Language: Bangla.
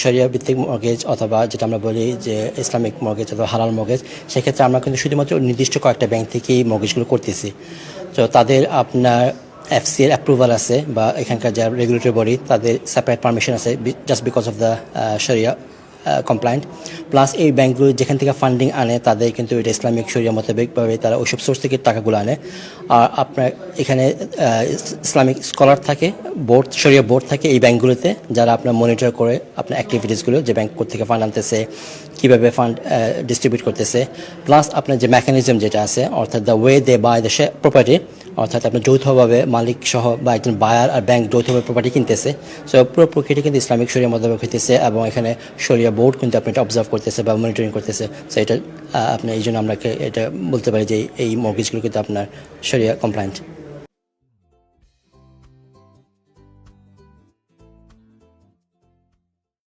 শরিয়া ভিত্তিক মর্গেজ অথবা যেটা আমরা বলি যে ইসলামিক মর্গেজ অথবা হালাল মর্গেজ, সেক্ষেত্রে আমরা কিন্তু শুধুমাত্র নির্দিষ্ট কয়েকটা ব্যাংক থেকেই মর্গেজগুলো করতেছি। তো তাদের আপনার এফসি এর অ্যাপ্রুভাল আছে বা এখানকার যারা রেগুলেটরি বডি তাদের সেপারেট পারমিশন আছে জাস্ট বিকজ অফ দ্য শরিয়া কমপ্লায়েন্ট। প্লাস এই ব্যাঙ্কগুলো যেখান থেকে ফান্ডিং আনে তাদের কিন্তু এটা ইসলামিক শরিয়া মোতাবেকভাবে তারা ওইসব সোর্স থেকে টাকাগুলো আনে। আর আপনার এখানে ইসলামিক স্কলার থাকে, বোর্ড শরিয়া বোর্ড থাকে এই ব্যাঙ্কগুলোতে, যারা আপনার মনিটর করে আপনার অ্যাক্টিভিটিসগুলো, যে ব্যাঙ্ক থেকে ফান্ড আনতেছে, কীভাবে ফান্ড ডিস্ট্রিবিউট করতেছে। প্লাস আপনার যে মেকানিজম যেটা আছে, অর্থাৎ the way they buy the property, অর্থাৎ আপনার যৌথভাবে মালিক সহ বা একজন বায়ার আর ব্যাংক যৌথভাবে প্রপার্টি কিনতেছে। সো পুরো প্রক্রিয়াটি কিন্তু ইসলামিক শরিয়া মোতাবেক হইতেছে এবং এখানে শরিয়া বোর্ড কিন্তু আপনি এটা অবজার্ভ করতেছে বা মনিটরিং করতেছে। সো এটা আপনার এই জন্য আমরা এটা বলতে পারি যে এই মর্গেজগুলো কিন্তু আপনার শরিয়া কমপ্লায়েন্ট।